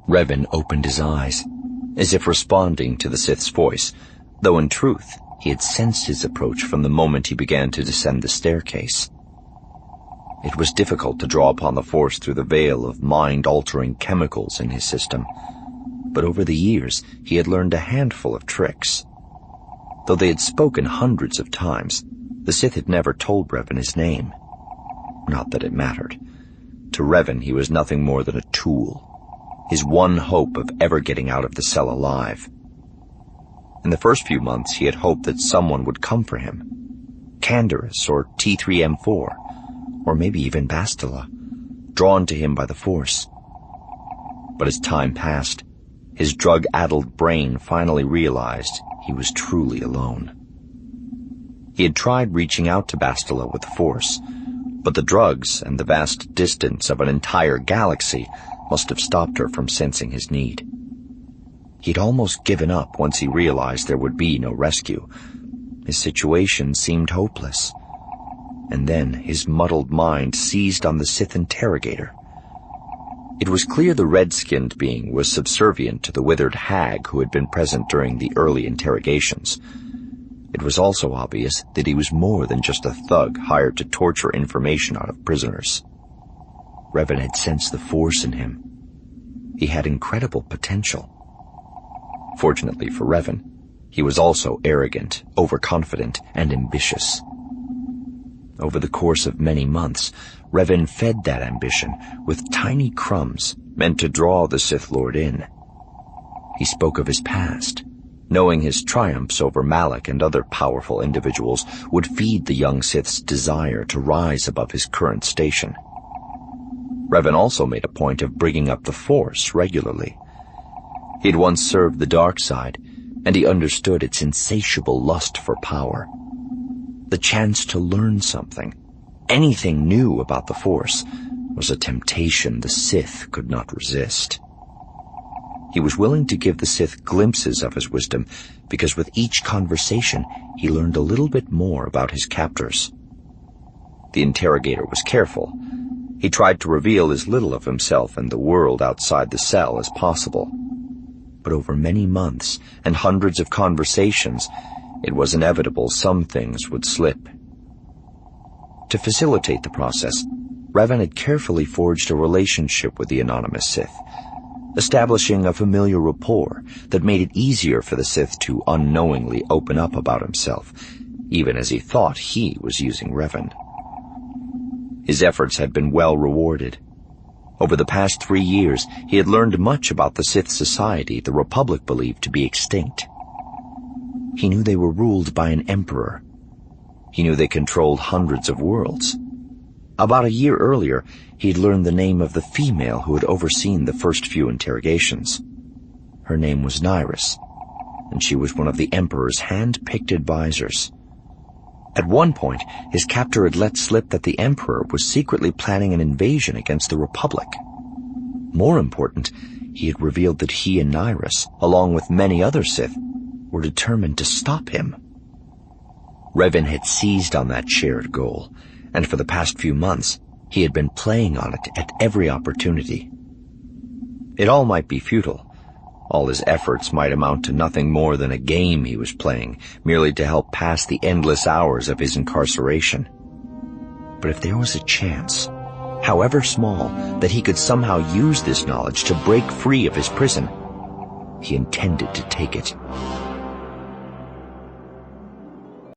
Revan opened his eyes, as if responding to the Sith's voice, though in truth he had sensed his approach from the moment he began to descend the staircase. It was difficult to draw upon the Force through the veil of mind-altering chemicals in his system, but over the years he had learned a handful of tricks. Though they had spoken hundreds of times, the Sith had never told Revan his name. Not that it mattered. To Revan he was nothing more than a tool, his one hope of ever getting out of the cell alive. In the first few months he had hoped that someone would come for him. Canderous or T3M4, or maybe even Bastila, drawn to him by the Force. But as time passed, his drug-addled brain finally realized he was truly alone. He had tried reaching out to Bastila with the Force, but the drugs and the vast distance of an entire galaxy must have stopped her from sensing his need. He'd almost given up once he realized there would be no rescue. His situation seemed hopeless. And then his muddled mind seized on the Sith interrogator. It was clear the red-skinned being was subservient to the withered hag who had been present during the early interrogations. It was also obvious that he was more than just a thug hired to torture information out of prisoners. Revan had sensed the Force in him. He had incredible potential. Fortunately for Revan, he was also arrogant, overconfident, and ambitious. Over the course of many months, Revan fed that ambition with tiny crumbs meant to draw the Sith Lord in. He spoke of his past, knowing his triumphs over Malak and other powerful individuals would feed the young Sith's desire to rise above his current station. Revan also made a point of bringing up the Force regularly. He'd once served the dark side, and he understood its insatiable lust for power. The chance to learn something, anything new about the Force, was a temptation the Sith could not resist. He was willing to give the Sith glimpses of his wisdom, because with each conversation he learned a little bit more about his captors. The interrogator was careful. He tried to reveal as little of himself and the world outside the cell as possible. But over many months and hundreds of conversations, it was inevitable some things would slip. To facilitate the process, Revan had carefully forged a relationship with the anonymous Sith, establishing a familiar rapport that made it easier for the Sith to unknowingly open up about himself, even as he thought he was using Revan. His efforts had been well rewarded. Over the past 3 years, he had learned much about the Sith society the Republic believed to be extinct. He knew they were ruled by an emperor. He knew they controlled hundreds of worlds. About a year earlier, he'd learned the name of the female who had overseen the first few interrogations. Her name was Nyrus, and she was one of the Emperor's hand-picked advisors. At one point, his captor had let slip that the Emperor was secretly planning an invasion against the Republic. More important, he had revealed that he and Nyrus, along with many other Sith, were determined to stop him. Revan had seized on that shared goal, and for the past few months, he had been playing on it at every opportunity. It all might be futile. All his efforts might amount to nothing more than a game he was playing, merely to help pass the endless hours of his incarceration. But if there was a chance, however small, that he could somehow use this knowledge to break free of his prison, he intended to take it.